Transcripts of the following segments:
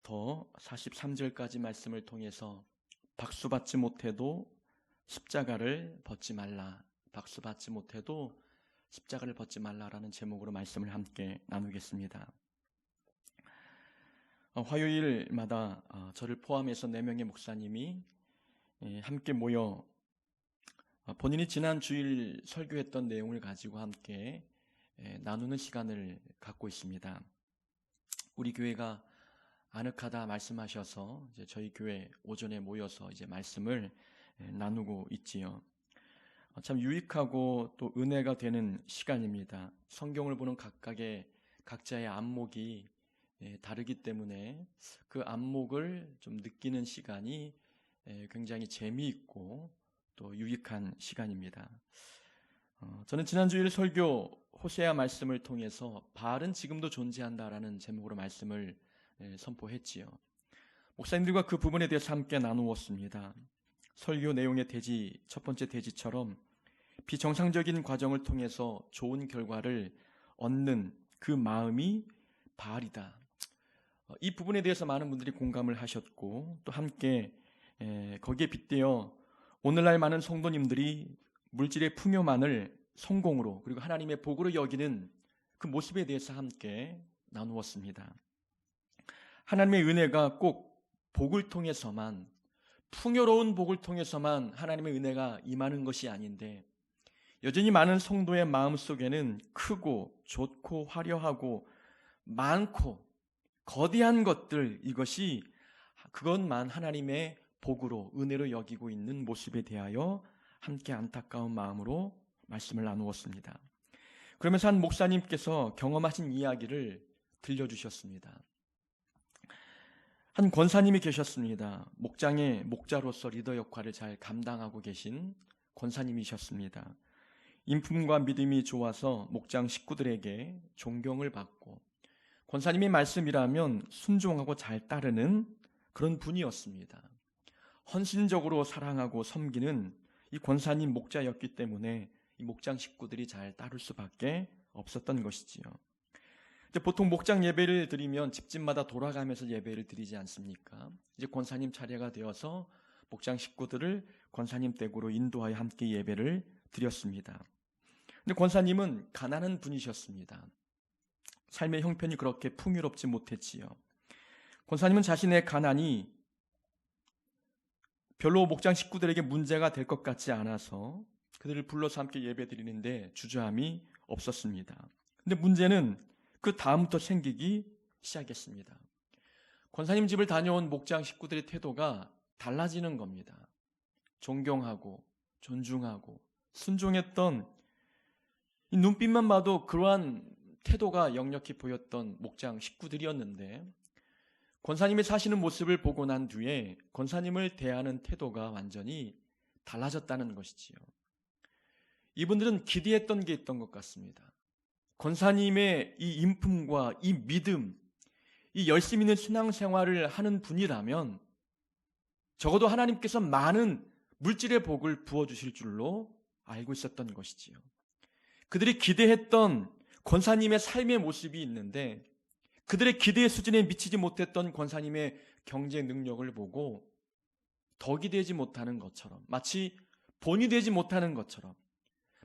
1절부터 43절까지 말씀을 통해서 박수받지 못해도 십자가를 벗지 말라, 박수받지 못해도 십자가를 벗지 말라라는 제목으로 말씀을 함께 나누겠습니다. 화요일마다 저를 포함해서 4명의 목사님이 함께 모여 본인이 지난 주일 설교했던 내용을 가지고 함께 나누는 시간을 갖고 있습니다. 우리 교회가 아늑하다 말씀하셔서 이제 저희 교회 오전에 모여서 이제 말씀을 나누고 있지요. 참 유익하고 또 은혜가 되는 시간입니다. 성경을 보는 각자의 안목이 다르기 때문에 그 안목을 좀 느끼는 시간이 굉장히 재미있고 또 유익한 시간입니다. 저는 지난 주일 설교 호세아 말씀을 통해서 바알은 지금도 존재한다라는 제목으로 말씀을 선포했지요. 목사님들과 그 부분에 대해서 함께 나누었습니다. 설교 내용의 첫 번째 대지처럼 비정상적인 과정을 통해서 좋은 결과를 얻는 그 마음이 바알이다. 이 부분에 대해서 많은 분들이 공감을 하셨고 또 함께 거기에 빗대어 오늘날 많은 성도님들이 물질의 풍요만을 성공으로 그리고 하나님의 복으로 여기는 그 모습에 대해서 함께 나누었습니다. 하나님의 은혜가 꼭 복을 통해서만, 풍요로운 복을 통해서만 하나님의 은혜가 임하는 것이 아닌데 여전히 많은 성도의 마음속에는 크고 좋고 화려하고 많고 거대한 것들, 그것만 하나님의 복으로 은혜로 여기고 있는 모습에 대하여 함께 안타까운 마음으로 말씀을 나누었습니다. 그러면서 한 목사님께서 경험하신 이야기를 들려주셨습니다. 한 권사님이 계셨습니다. 목장의 목자로서 리더 역할을 잘 감당하고 계신 권사님이셨습니다. 인품과 믿음이 좋아서 목장 식구들에게 존경을 받고 권사님의 말씀이라면 순종하고 잘 따르는 그런 분이었습니다. 헌신적으로 사랑하고 섬기는 이 권사님 목자였기 때문에 이 목장 식구들이 잘 따를 수밖에 없었던 것이지요. 보통 목장 예배를 드리면 집집마다 돌아가면서 예배를 드리지 않습니까? 이제 권사님 차례가 되어서 목장 식구들을 권사님 댁으로 인도하여 함께 예배를 드렸습니다. 근데 권사님은 가난한 분이셨습니다. 삶의 형편이 그렇게 풍요롭지 못했지요. 권사님은 자신의 가난이 별로 목장 식구들에게 문제가 될 것 같지 않아서 그들을 불러서 함께 예배 드리는데 주저함이 없었습니다. 근데 문제는 그 다음부터 생기기 시작했습니다. 권사님 집을 다녀온 목장 식구들의 태도가 달라지는 겁니다. 존경하고 존중하고 순종했던 이 눈빛만 봐도 그러한 태도가 역력히 보였던 목장 식구들이었는데 권사님이 사시는 모습을 보고 난 뒤에 권사님을 대하는 태도가 완전히 달라졌다는 것이지요. 이분들은 기대했던 게 있던 것 같습니다. 권사님의 이 인품과 이 믿음, 이 열심 있는 신앙생활을 하는 분이라면 적어도 하나님께서 많은 물질의 복을 부어주실 줄로 알고 있었던 것이지요. 그들이 기대했던 권사님의 삶의 모습이 있는데 그들의 기대의 수준에 미치지 못했던 권사님의 경제 능력을 보고 덕이 되지 못하는 것처럼, 마치 본이 되지 못하는 것처럼,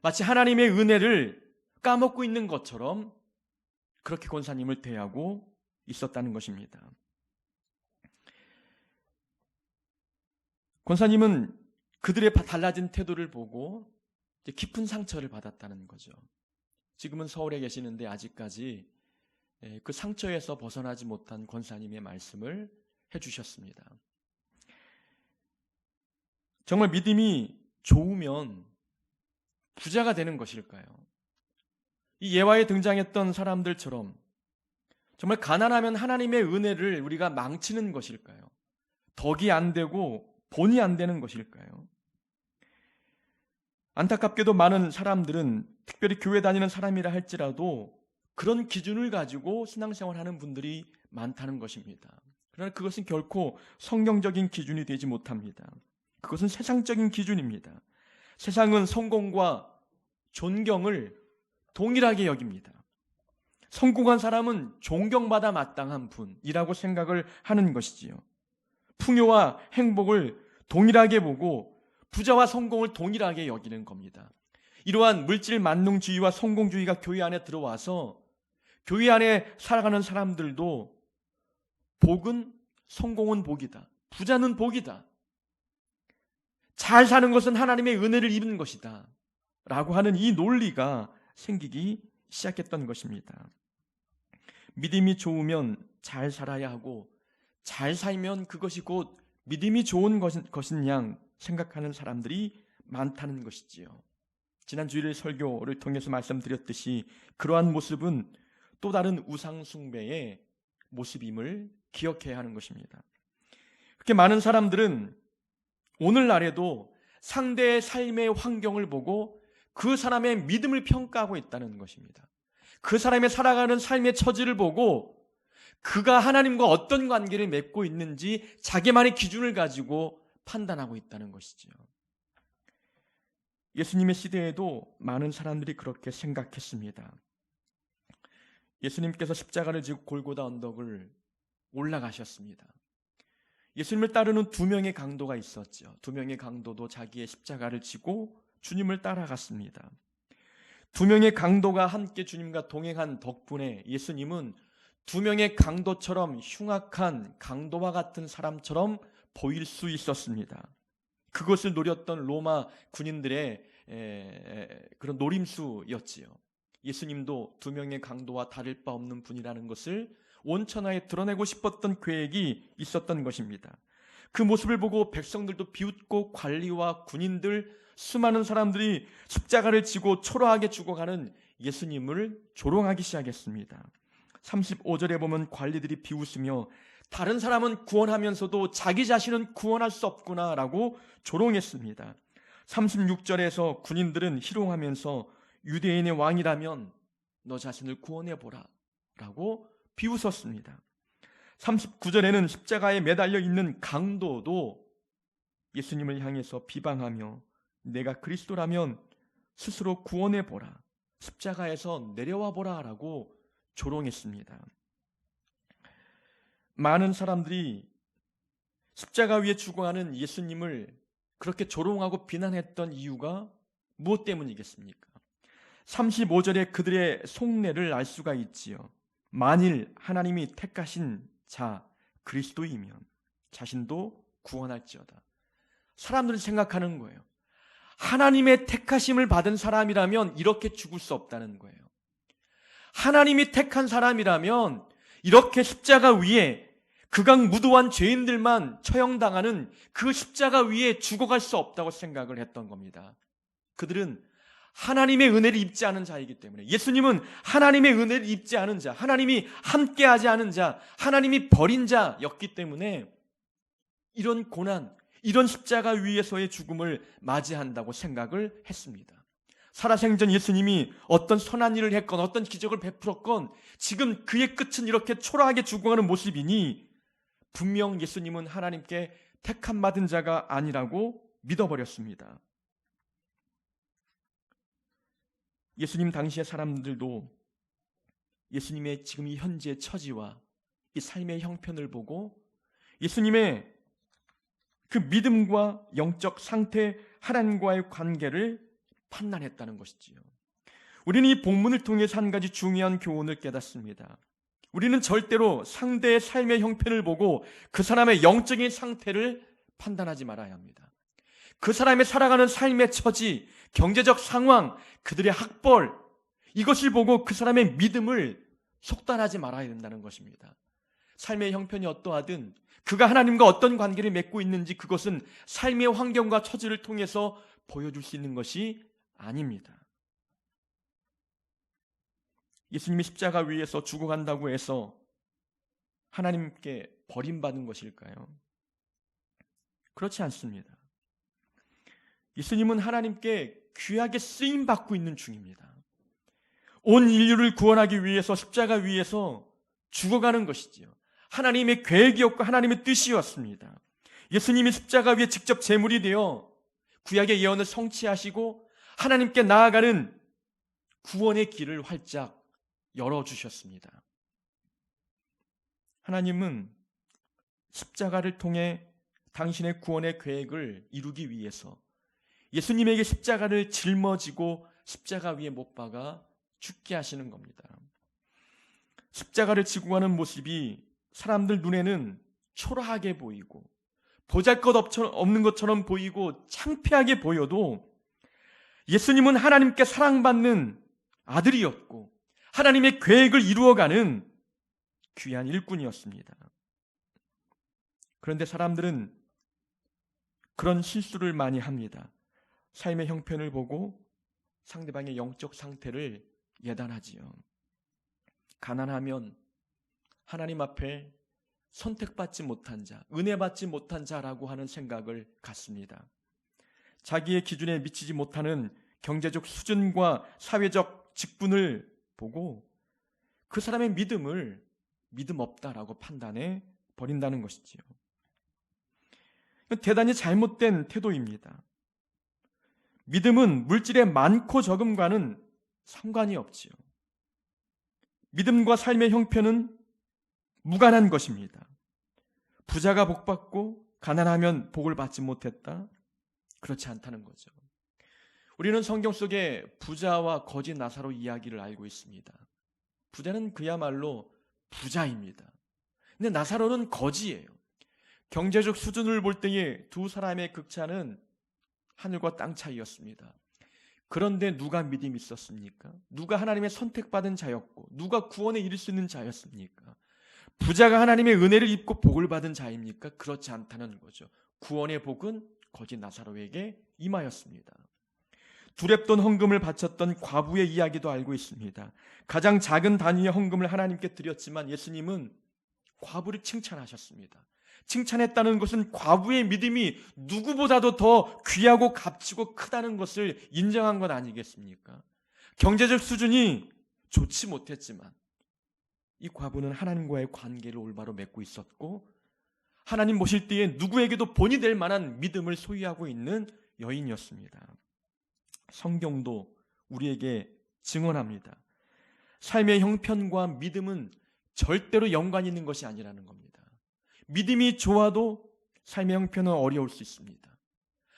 마치 하나님의 은혜를 까먹고 있는 것처럼 그렇게 권사님을 대하고 있었다는 것입니다. 권사님은 그들의 달라진 태도를 보고 깊은 상처를 받았다는 거죠. 지금은 서울에 계시는데 아직까지 그 상처에서 벗어나지 못한 권사님의 말씀을 해주셨습니다. 정말 믿음이 좋으면 부자가 되는 것일까요? 이 예화에 등장했던 사람들처럼 정말 가난하면 하나님의 은혜를 우리가 망치는 것일까요? 덕이 안 되고 본이 안 되는 것일까요? 안타깝게도 많은 사람들은 특별히 교회 다니는 사람이라 할지라도 그런 기준을 가지고 신앙생활하는 분들이 많다는 것입니다. 그러나 그것은 결코 성경적인 기준이 되지 못합니다. 그것은 세상적인 기준입니다. 세상은 성공과 존경을 동일하게 여깁니다. 성공한 사람은 존경받아 마땅한 분이라고 생각을 하는 것이지요. 풍요와 행복을 동일하게 보고 부자와 성공을 동일하게 여기는 겁니다. 이러한 물질 만능주의와 성공주의가 교회 안에 들어와서 교회 안에 살아가는 사람들도 복은, 성공은 복이다, 부자는 복이다, 잘 사는 것은 하나님의 은혜를 입은 것이다 라고 하는 이 논리가 생기기 시작했던 것입니다. 믿음이 좋으면 잘 살아야 하고 잘 살면 그것이 곧 믿음이 좋은 것인 양 생각하는 사람들이 많다는 것이지요. 지난 주일 설교를 통해서 말씀드렸듯이 그러한 모습은 또 다른 우상 숭배의 모습임을 기억해야 하는 것입니다. 그렇게 많은 사람들은 오늘날에도 상대의 삶의 환경을 보고 그 사람의 믿음을 평가하고 있다는 것입니다. 그 사람의 살아가는 삶의 처지를 보고 그가 하나님과 어떤 관계를 맺고 있는지 자기만의 기준을 가지고 판단하고 있다는 것이지요. 예수님의 시대에도 많은 사람들이 그렇게 생각했습니다. 예수님께서 십자가를 지고 골고다 언덕을 올라가셨습니다. 예수님을 따르는 두 명의 강도가 있었죠. 두 명의 강도도 자기의 십자가를 지고 주님을 따라갔습니다. 두 명의 강도가 함께 주님과 동행한 덕분에 예수님은 두 명의 강도처럼 흉악한 강도와 같은 사람처럼 보일 수 있었습니다. 그것을 노렸던 로마 군인들의 그런 노림수였지요. 예수님도 두 명의 강도와 다를 바 없는 분이라는 것을 온천하에 드러내고 싶었던 계획이 있었던 것입니다. 그 모습을 보고 백성들도 비웃고 관리와 군인들, 수많은 사람들이 십자가를 지고 초라하게 죽어가는 예수님을 조롱하기 시작했습니다. 35절에 보면 관리들이 비웃으며 다른 사람은 구원하면서도 자기 자신은 구원할 수 없구나라고 조롱했습니다. 36절에서 군인들은 희롱하면서 유대인의 왕이라면 너 자신을 구원해보라 라고 비웃었습니다. 39절에는 십자가에 매달려 있는 강도도 예수님을 향해서 비방하며 내가 그리스도라면 스스로 구원해보라, 십자가에서 내려와 보라 라고 조롱했습니다. 많은 사람들이 십자가 위에 죽어가는 예수님을 그렇게 조롱하고 비난했던 이유가 무엇 때문이겠습니까? 35절에 그들의 속내를 알 수가 있지요. 만일 하나님이 택하신 자 그리스도이면 자신도 구원할지어다. 사람들은 생각하는 거예요. 하나님의 택하심을 받은 사람이라면 이렇게 죽을 수 없다는 거예요. 하나님이 택한 사람이라면 이렇게 십자가 위에 극악무도한 죄인들만 처형당하는 그 십자가 위에 죽어갈 수 없다고 생각을 했던 겁니다. 그들은 하나님의 은혜를 입지 않은 자이기 때문에, 예수님은 하나님의 은혜를 입지 않은 자, 하나님이 함께하지 않은 자, 하나님이 버린 자였기 때문에 이런 고난, 이런 십자가 위에서의 죽음을 맞이한다고 생각을 했습니다. 살아생전 예수님이 어떤 선한 일을 했건 어떤 기적을 베풀었건 지금 그의 끝은 이렇게 초라하게 죽어가는 모습이니 분명 예수님은 하나님께 택함 받은 자가 아니라고 믿어버렸습니다. 예수님 당시의 사람들도 예수님의 지금 이 현재 처지와 이 삶의 형편을 보고 예수님의 그 믿음과 영적 상태, 하나님과의 관계를 판단했다는 것이지요. 우리는 이 본문을 통해서 한 가지 중요한 교훈을 깨닫습니다. 우리는 절대로 상대의 삶의 형편을 보고 그 사람의 영적인 상태를 판단하지 말아야 합니다. 그 사람의 살아가는 삶의 처지, 경제적 상황, 그들의 학벌, 이것을 보고 그 사람의 믿음을 속단하지 말아야 된다는 것입니다. 삶의 형편이 어떠하든 그가 하나님과 어떤 관계를 맺고 있는지 그것은 삶의 환경과 처지를 통해서 보여줄 수 있는 것이 아닙니다. 예수님이 십자가 위에서 죽어간다고 해서 하나님께 버림받은 것일까요? 그렇지 않습니다. 예수님은 하나님께 귀하게 쓰임받고 있는 중입니다. 온 인류를 구원하기 위해서 십자가 위에서 죽어가는 것이지요. 하나님의 계획이었고 하나님의 뜻이었습니다. 예수님이 십자가 위에 직접 제물이 되어 구약의 예언을 성취하시고 하나님께 나아가는 구원의 길을 활짝 열어주셨습니다. 하나님은 십자가를 통해 당신의 구원의 계획을 이루기 위해서 예수님에게 십자가를 짊어지고 십자가 위에 못 박아 죽게 하시는 겁니다. 십자가를 지고 가는 모습이 사람들 눈에는 초라하게 보이고 보잘것없는 것처럼 보이고 창피하게 보여도 예수님은 하나님께 사랑받는 아들이었고 하나님의 계획을 이루어가는 귀한 일꾼이었습니다. 그런데 사람들은 그런 실수를 많이 합니다. 삶의 형편을 보고 상대방의 영적 상태를 예단하지요. 가난하면 하나님 앞에 선택받지 못한 자, 은혜받지 못한 자라고 하는 생각을 갖습니다. 자기의 기준에 미치지 못하는 경제적 수준과 사회적 직분을 보고 그 사람의 믿음을 믿음 없다라고 판단해 버린다는 것이지요. 대단히 잘못된 태도입니다. 믿음은 물질의 많고 적음과는 상관이 없지요. 믿음과 삶의 형편은 무관한 것입니다. 부자가 복받고 가난하면 복을 받지 못했다? 그렇지 않다는 거죠. 우리는 성경 속에 부자와 거지 나사로 이야기를 알고 있습니다. 부자는 그야말로 부자입니다. 근데 나사로는 거지예요. 경제적 수준을 볼 때에 두 사람의 극차는 하늘과 땅 차이였습니다. 그런데 누가 믿음이 있었습니까? 누가 하나님의 선택받은 자였고 누가 구원에 이를 수 있는 자였습니까? 부자가 하나님의 은혜를 입고 복을 받은 자입니까? 그렇지 않다는 거죠. 구원의 복은 거지 나사로에게 임하였습니다. 두렙돈 헌금을 바쳤던 과부의 이야기도 알고 있습니다. 가장 작은 단위의 헌금을 하나님께 드렸지만 예수님은 과부를 칭찬하셨습니다. 칭찬했다는 것은 과부의 믿음이 누구보다도 더 귀하고 값지고 크다는 것을 인정한 것 아니겠습니까? 경제적 수준이 좋지 못했지만 이 과부는 하나님과의 관계를 올바로 맺고 있었고 하나님 모실 때에 누구에게도 본이 될 만한 믿음을 소유하고 있는 여인이었습니다. 성경도 우리에게 증언합니다. 삶의 형편과 믿음은 절대로 연관이 있는 것이 아니라는 겁니다. 믿음이 좋아도 삶의 형편은 어려울 수 있습니다.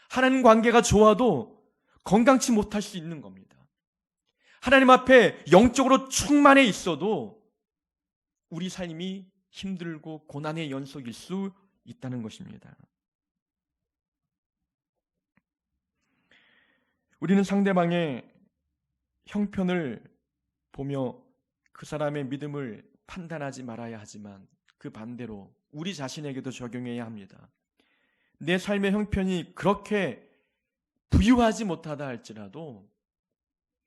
하나님 관계가 좋아도 건강치 못할 수 있는 겁니다. 하나님 앞에 영적으로 충만해 있어도 우리 삶이 힘들고 고난의 연속일 수 있다는 것입니다. 우리는 상대방의 형편을 보며 그 사람의 믿음을 판단하지 말아야 하지만 그 반대로 우리 자신에게도 적용해야 합니다. 내 삶의 형편이 그렇게 부유하지 못하다 할지라도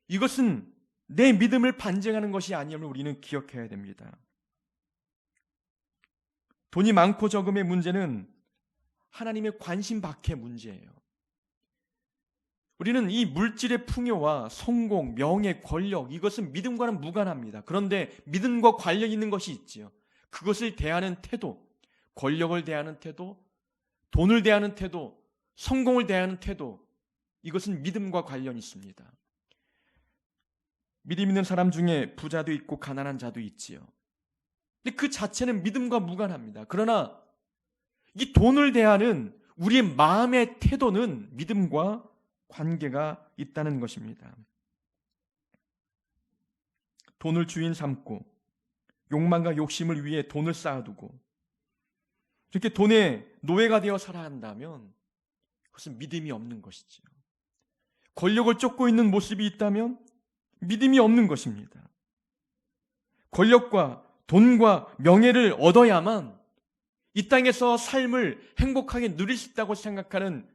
이것은 내 믿음을 반증하는 것이 아님을 우리는 기억해야 됩니다. 돈이 많고 적음의 문제는 하나님의 관심 밖의 문제예요. 우리는 이 물질의 풍요와 성공, 명예, 권력 이것은 믿음과는 무관합니다. 그런데 믿음과 관련 있는 것이 있지요. 그것을 대하는 태도, 권력을 대하는 태도, 돈을 대하는 태도, 성공을 대하는 태도 이것은 믿음과 관련이 있습니다. 믿음 있는 사람 중에 부자도 있고 가난한 자도 있지요. 근데 그 자체는 믿음과 무관합니다. 그러나 이 돈을 대하는 우리의 마음의 태도는 믿음과 관계가 있다는 것입니다. 돈을 주인 삼고 욕망과 욕심을 위해 돈을 쌓아두고 이렇게 돈의 노예가 되어 살아야 한다면 그것은 믿음이 없는 것이지요. 권력을 쫓고 있는 모습이 있다면 믿음이 없는 것입니다. 권력과 돈과 명예를 얻어야만 이 땅에서 삶을 행복하게 누릴 수 있다고 생각하는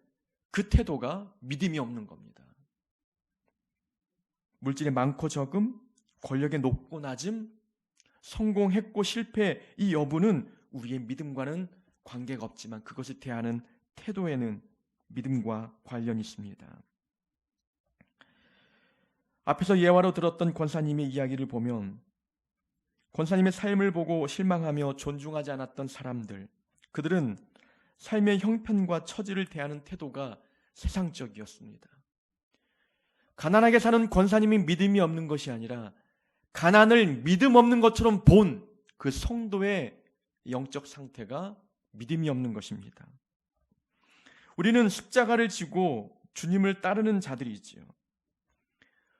그 태도가 믿음이 없는 겁니다. 물질의 많고 적음, 권력의 높고 낮음, 성공했고 실패 이 여부는 우리의 믿음과는 관계가 없지만 그것을 대하는 태도에는 믿음과 관련이 있습니다. 앞에서 예화로 들었던 권사님의 이야기를 보면 권사님의 삶을 보고 실망하며 존중하지 않았던 사람들, 그들은 삶의 형편과 처지를 대하는 태도가 세상적이었습니다. 가난하게 사는 권사님이 믿음이 없는 것이 아니라 가난을 믿음 없는 것처럼 본 그 성도의 영적 상태가 믿음이 없는 것입니다. 우리는 십자가를 지고 주님을 따르는 자들이지요.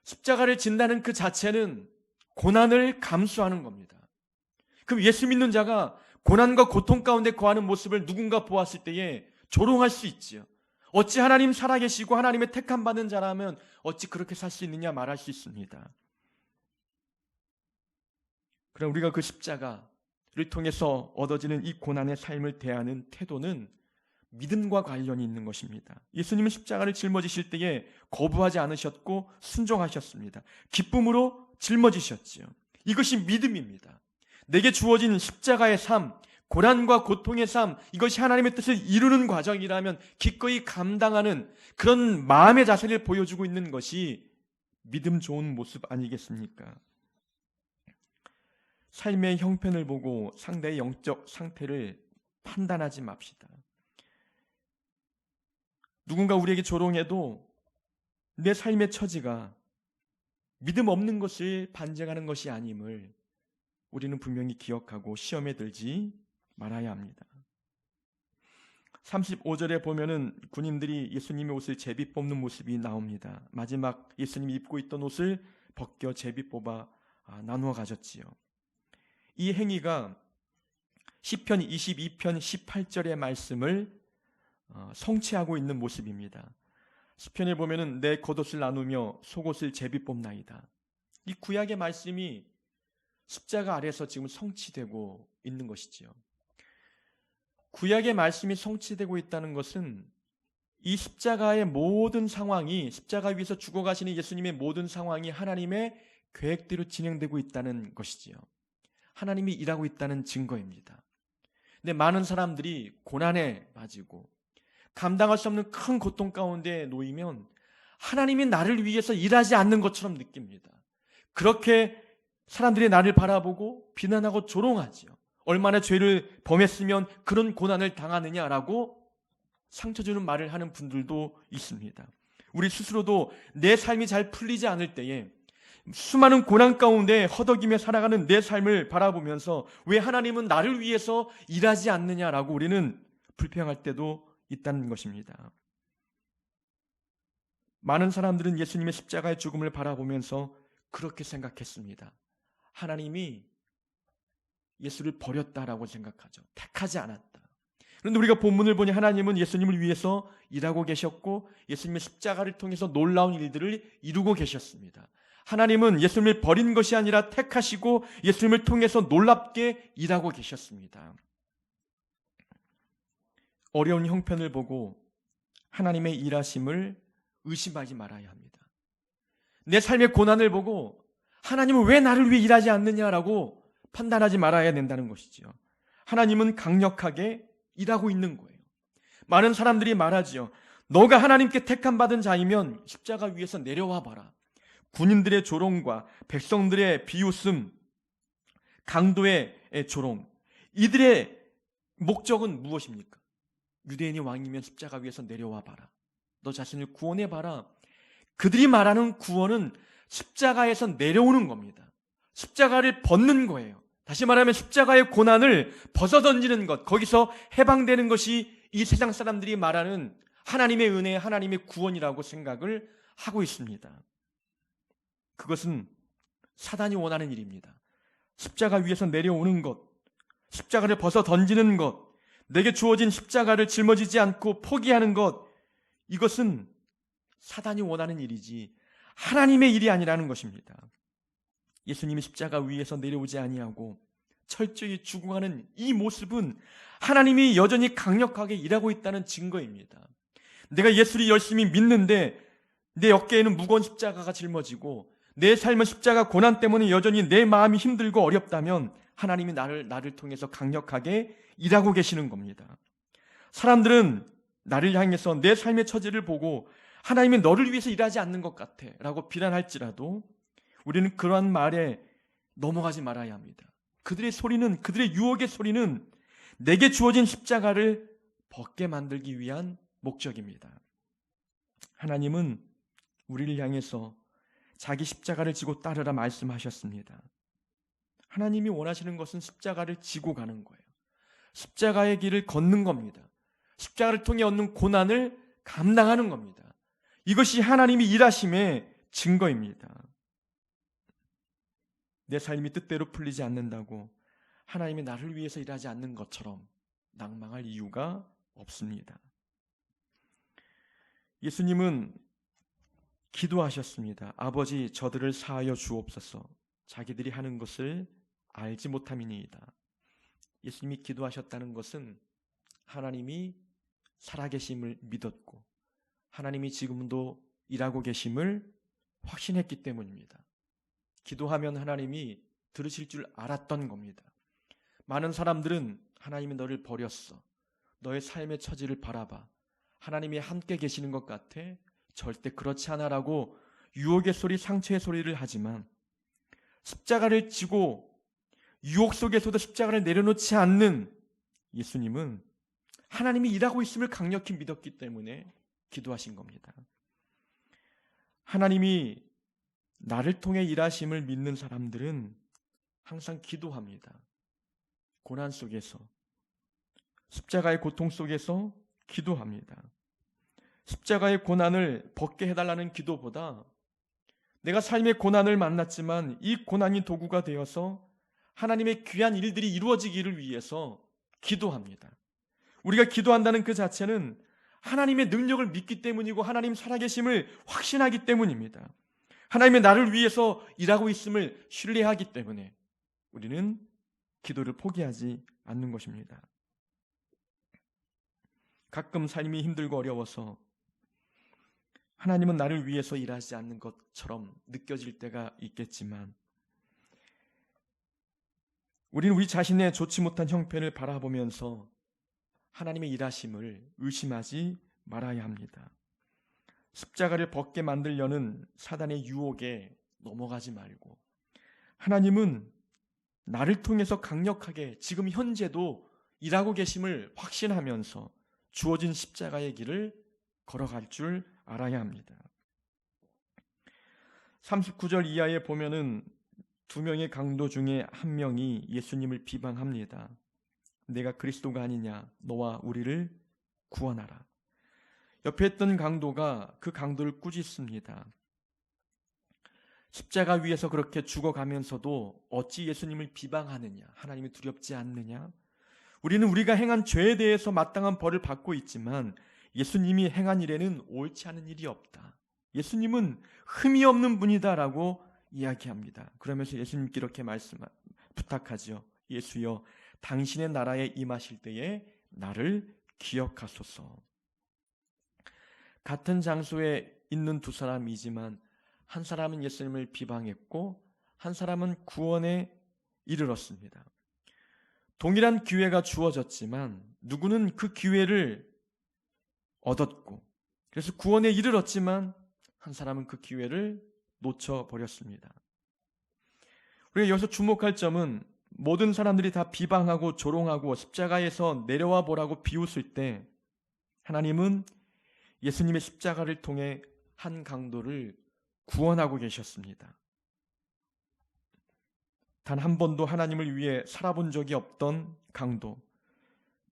십자가를 진다는 그 자체는 고난을 감수하는 겁니다. 그럼 예수 믿는 자가 고난과 고통 가운데 거하는 모습을 누군가 보았을 때에 조롱할 수 있지요. 어찌 하나님 살아계시고 하나님의 택함 받은 자라면 어찌 그렇게 살 수 있느냐 말할 수 있습니다. 그럼 우리가 그 십자가를 통해서 얻어지는 이 고난의 삶을 대하는 태도는 믿음과 관련이 있는 것입니다. 예수님은 십자가를 짊어지실 때에 거부하지 않으셨고 순종하셨습니다. 기쁨으로 짊어지셨지요. 이것이 믿음입니다. 내게 주어진 십자가의 삶, 고난과 고통의 삶, 이것이 하나님의 뜻을 이루는 과정이라면 기꺼이 감당하는 그런 마음의 자세를 보여주고 있는 것이 믿음 좋은 모습 아니겠습니까? 삶의 형편을 보고 상대의 영적 상태를 판단하지 맙시다. 누군가 우리에게 조롱해도 내 삶의 처지가 믿음 없는 것을 반증하는 것이 아님을 우리는 분명히 기억하고 시험에 들지 말아야 합니다. 35절에 보면은 군인들이 예수님의 옷을 제비 뽑는 모습이 나옵니다. 마지막 예수님이 입고 있던 옷을 벗겨 제비 뽑아 나누어 가졌지요. 이 행위가 시편 22편 18절의 말씀을 성취하고 있는 모습입니다. 시편에 보면은 내 겉옷을 나누며 속옷을 제비 뽑나이다. 이 구약의 말씀이 십자가 아래서 지금 성취되고 있는 것이지요. 구약의 말씀이 성취되고 있다는 것은 이 십자가의 모든 상황이, 십자가 위에서 죽어가시는 예수님의 모든 상황이 하나님의 계획대로 진행되고 있다는 것이지요. 하나님이 일하고 있다는 증거입니다. 근데 많은 사람들이 고난에 빠지고 감당할 수 없는 큰 고통 가운데 놓이면 하나님이 나를 위해서 일하지 않는 것처럼 느낍니다. 그렇게 사람들이 나를 바라보고 비난하고 조롱하지요. 얼마나 죄를 범했으면 그런 고난을 당하느냐라고 상처 주는 말을 하는 분들도 있습니다. 우리 스스로도 내 삶이 잘 풀리지 않을 때에 수많은 고난 가운데 허덕이며 살아가는 내 삶을 바라보면서 왜 하나님은 나를 위해서 일하지 않느냐라고 우리는 불평할 때도 있다는 것입니다. 많은 사람들은 예수님의 십자가의 죽음을 바라보면서 그렇게 생각했습니다. 하나님이 예수를 버렸다라고 생각하죠. 택하지 않았다. 그런데 우리가 본문을 보니 하나님은 예수님을 위해서 일하고 계셨고 예수님의 십자가를 통해서 놀라운 일들을 이루고 계셨습니다. 하나님은 예수님을 버린 것이 아니라 택하시고 예수님을 통해서 놀랍게 일하고 계셨습니다. 어려운 형편을 보고 하나님의 일하심을 의심하지 말아야 합니다. 내 삶의 고난을 보고 하나님은 왜 나를 위해 일하지 않느냐라고 판단하지 말아야 된다는 것이죠. 하나님은 강력하게 일하고 있는 거예요. 많은 사람들이 말하지요. 너가 하나님께 택함 받은 자이면 십자가 위에서 내려와 봐라. 군인들의 조롱과 백성들의 비웃음, 강도의 조롱, 이들의 목적은 무엇입니까? 유대인이 왕이면 십자가 위에서 내려와 봐라. 너 자신을 구원해 봐라. 그들이 말하는 구원은 십자가에서 내려오는 겁니다. 십자가를 벗는 거예요. 다시 말하면 십자가의 고난을 벗어던지는 것, 거기서 해방되는 것이 이 세상 사람들이 말하는 하나님의 은혜, 하나님의 구원이라고 생각을 하고 있습니다. 그것은 사단이 원하는 일입니다. 십자가 위에서 내려오는 것, 십자가를 벗어던지는 것, 내게 주어진 십자가를 짊어지지 않고 포기하는 것, 이것은 사단이 원하는 일이지 하나님의 일이 아니라는 것입니다. 예수님이 십자가 위에서 내려오지 아니하고 철저히 죽어가는 이 모습은 하나님이 여전히 강력하게 일하고 있다는 증거입니다. 내가 예수를 열심히 믿는데 내 어깨에는 무거운 십자가가 짊어지고 내 삶은 십자가 고난 때문에 여전히 내 마음이 힘들고 어렵다면 하나님이 나를 통해서 강력하게 일하고 계시는 겁니다. 사람들은 나를 향해서 내 삶의 처지를 보고 하나님이 너를 위해서 일하지 않는 것 같아 라고 비난할지라도 우리는 그러한 말에 넘어가지 말아야 합니다. 그들의 소리는, 그들의 유혹의 소리는 내게 주어진 십자가를 벗게 만들기 위한 목적입니다. 하나님은 우리를 향해서 자기 십자가를 지고 따르라 말씀하셨습니다. 하나님이 원하시는 것은 십자가를 지고 가는 거예요. 십자가의 길을 걷는 겁니다. 십자가를 통해 얻는 고난을 감당하는 겁니다. 이것이 하나님이 일하심의 증거입니다. 내 삶이 뜻대로 풀리지 않는다고 하나님이 나를 위해서 일하지 않는 것처럼 낭망할 이유가 없습니다. 예수님은 기도하셨습니다. 아버지, 저들을 사하여 주옵소서. 자기들이 하는 것을 알지 못함이니이다. 예수님이 기도하셨다는 것은 하나님이 살아계심을 믿었고 하나님이 지금도 일하고 계심을 확신했기 때문입니다. 기도하면 하나님이 들으실 줄 알았던 겁니다. 많은 사람들은 하나님이 너를 버렸어, 너의 삶의 처지를 바라봐, 하나님이 함께 계시는 것 같아, 절대 그렇지 않아라고 유혹의 소리, 상처의 소리를 하지만 십자가를 지고 유혹 속에서도 십자가를 내려놓지 않는 예수님은 하나님이 일하고 있음을 강력히 믿었기 때문에 기도하신 겁니다. 하나님이 나를 통해 일하심을 믿는 사람들은 항상 기도합니다. 고난 속에서, 십자가의 고통 속에서 기도합니다. 십자가의 고난을 벗게 해달라는 기도보다 내가 삶의 고난을 만났지만 이 고난이 도구가 되어서 하나님의 귀한 일들이 이루어지기를 위해서 기도합니다. 우리가 기도한다는 그 자체는 하나님의 능력을 믿기 때문이고 하나님 살아계심을 확신하기 때문입니다. 하나님의 나를 위해서 일하고 있음을 신뢰하기 때문에 우리는 기도를 포기하지 않는 것입니다. 가끔 삶이 힘들고 어려워서 하나님은 나를 위해서 일하지 않는 것처럼 느껴질 때가 있겠지만 우리는 우리 자신의 좋지 못한 형편을 바라보면서 하나님의 일하심을 의심하지 말아야 합니다. 십자가를 벗게 만들려는 사단의 유혹에 넘어가지 말고 하나님은 나를 통해서 강력하게 지금 현재도 일하고 계심을 확신하면서 주어진 십자가의 길을 걸어갈 줄 알아야 합니다. 39절 이하에 보면은 두 명의 강도 중에 한 명이 예수님을 비방합니다. 내가 그리스도가 아니냐, 너와 우리를 구원하라. 옆에 있던 강도가 그 강도를 꾸짖습니다. 십자가 위에서 그렇게 죽어가면서도 어찌 예수님을 비방하느냐, 하나님이 두렵지 않느냐. 우리는 우리가 행한 죄에 대해서 마땅한 벌을 받고 있지만 예수님이 행한 일에는 옳지 않은 일이 없다. 예수님은 흠이 없는 분이다라고 이야기합니다. 그러면서 예수님께 이렇게 부탁하죠. 예수여, 당신의 나라에 임하실 때에 나를 기억하소서. 같은 장소에 있는 두 사람이지만 한 사람은 예수님을 비방했고 한 사람은 구원에 이르렀습니다. 동일한 기회가 주어졌지만 누구는 그 기회를 얻었고 그래서 구원에 이르렀지만 한 사람은 그 기회를 놓쳐버렸습니다. 우리가 여기서 주목할 점은 모든 사람들이 다 비방하고 조롱하고 십자가에서 내려와 보라고 비웃을 때 하나님은 예수님의 십자가를 통해 한 강도를 구원하고 계셨습니다. 단 한 번도 하나님을 위해 살아본 적이 없던 강도,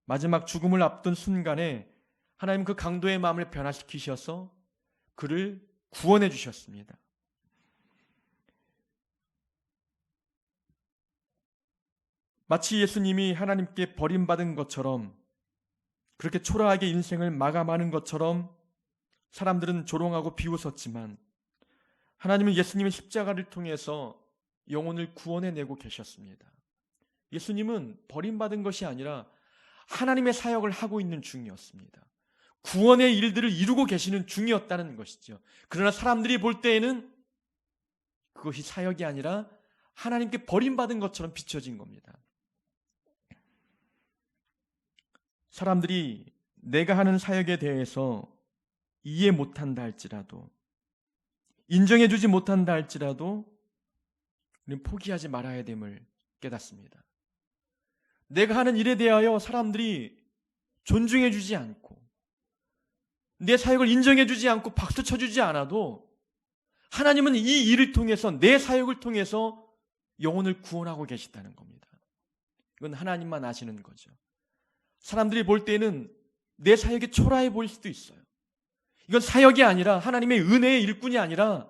마지막 죽음을 앞둔 순간에 하나님 그 강도의 마음을 변화시키셔서 그를 구원해 주셨습니다. 마치 예수님이 하나님께 버림받은 것처럼, 그렇게 초라하게 인생을 마감하는 것처럼 사람들은 조롱하고 비웃었지만 하나님은 예수님의 십자가를 통해서 영혼을 구원해내고 계셨습니다. 예수님은 버림받은 것이 아니라 하나님의 사역을 하고 있는 중이었습니다. 구원의 일들을 이루고 계시는 중이었다는 것이죠. 그러나 사람들이 볼 때에는 그것이 사역이 아니라 하나님께 버림받은 것처럼 비춰진 겁니다. 사람들이 내가 하는 사역에 대해서 이해 못한다 할지라도, 인정해주지 못한다 할지라도 우리는 포기하지 말아야 됨을 깨닫습니다. 내가 하는 일에 대하여 사람들이 존중해주지 않고 내 사역을 인정해주지 않고 박수 쳐주지 않아도 하나님은 이 일을 통해서, 내 사역을 통해서 영혼을 구원하고 계시다는 겁니다. 이건 하나님만 아시는 거죠. 사람들이 볼 때는 내 사역이 초라해 보일 수도 있어요. 이건 사역이 아니라 하나님의 은혜의 일꾼이 아니라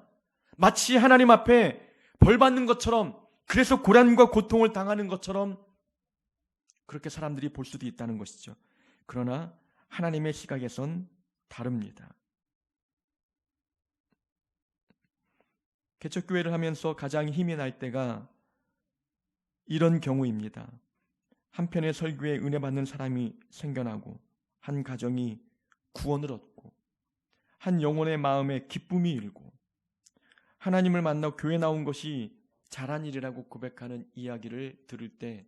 마치 하나님 앞에 벌 받는 것처럼, 그래서 고난과 고통을 당하는 것처럼 그렇게 사람들이 볼 수도 있다는 것이죠. 그러나 하나님의 시각에선 다릅니다. 개척교회를 하면서 가장 힘이 날 때가 이런 경우입니다. 한편의 설교에 은혜 받는 사람이 생겨나고, 한 가정이 구원을 얻고, 한 영혼의 마음에 기쁨이 일고, 하나님을 만나 교회 나온 것이 잘한 일이라고 고백하는 이야기를 들을 때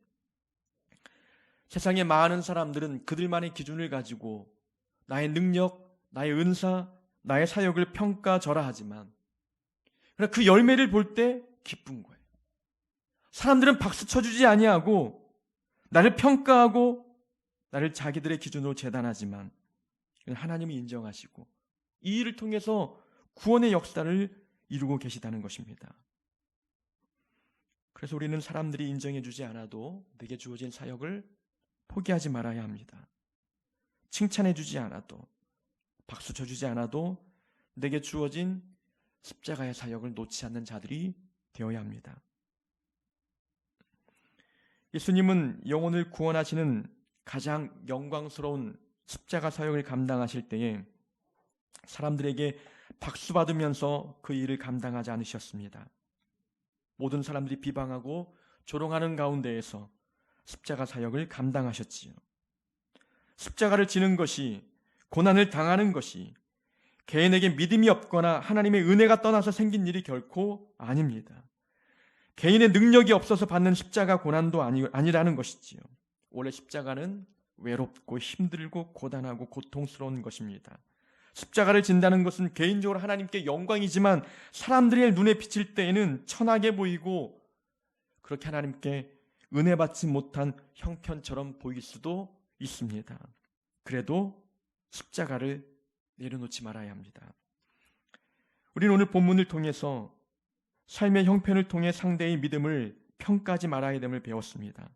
세상의 많은 사람들은 그들만의 기준을 가지고 나의 능력, 나의 은사, 나의 사역을 평가절하하지만 그러나 그 열매를 볼 때 기쁜 거예요. 사람들은 박수 쳐주지 아니하고 나를 평가하고 나를 자기들의 기준으로 재단하지만 하나님이 인정하시고 이 일을 통해서 구원의 역사를 이루고 계시다는 것입니다. 그래서 우리는 사람들이 인정해주지 않아도 내게 주어진 사역을 포기하지 말아야 합니다. 칭찬해주지 않아도, 박수 쳐주지 않아도 내게 주어진 십자가의 사역을 놓지 않는 자들이 되어야 합니다. 예수님은 영혼을 구원하시는 가장 영광스러운 십자가 사역을 감당하실 때에 사람들에게 박수 받으면서 그 일을 감당하지 않으셨습니다. 모든 사람들이 비방하고 조롱하는 가운데에서 십자가 사역을 감당하셨지요. 십자가를 지는 것이, 고난을 당하는 것이 개인에게 믿음이 없거나 하나님의 은혜가 떠나서 생긴 일이 결코 아닙니다. 개인의 능력이 없어서 받는 십자가 고난도 아니라는 것이지요. 원래 십자가는 외롭고 힘들고 고단하고 고통스러운 것입니다. 십자가를 진다는 것은 개인적으로 하나님께 영광이지만 사람들의 눈에 비칠 때에는 천하게 보이고 그렇게 하나님께 은혜 받지 못한 형편처럼 보일 수도 있습니다. 그래도 십자가를 내려놓지 말아야 합니다. 우리는 오늘 본문을 통해서 삶의 형편을 통해 상대의 믿음을 평가하지 말아야 됨을 배웠습니다.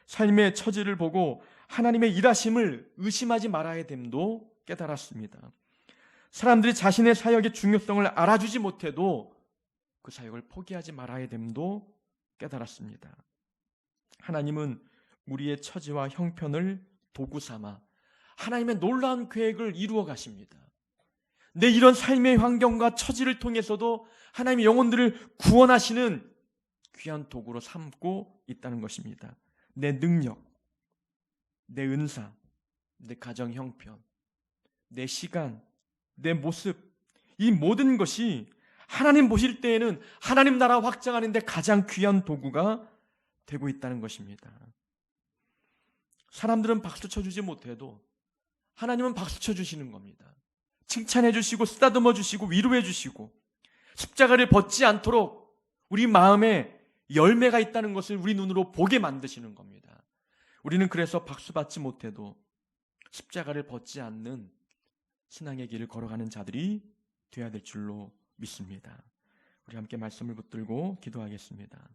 삶의 처지를 보고 하나님의 일하심을 의심하지 말아야 됨도 깨달았습니다. 사람들이 자신의 사역의 중요성을 알아주지 못해도 그 사역을 포기하지 말아야 됨도 깨달았습니다. 하나님은 우리의 처지와 형편을 도구 삼아 하나님의 놀라운 계획을 이루어 가십니다. 내 이런 삶의 환경과 처지를 통해서도 하나님의 영혼들을 구원하시는 귀한 도구로 삼고 있다는 것입니다. 내 능력, 내 은사, 내 가정 형편, 내 시간, 내 모습, 이 모든 것이 하나님 보실 때에는 하나님 나라 확장하는 데 가장 귀한 도구가 되고 있다는 것입니다. 사람들은 박수 쳐주지 못해도 하나님은 박수 쳐주시는 겁니다. 칭찬해 주시고 쓰다듬어 주시고 위로해 주시고 십자가를 벗지 않도록 우리 마음에 열매가 있다는 것을 우리 눈으로 보게 만드시는 겁니다. 우리는 그래서 박수 받지 못해도 십자가를 벗지 않는 신앙의 길을 걸어가는 자들이 되어야 될 줄로 믿습니다. 우리 함께 말씀을 붙들고 기도하겠습니다.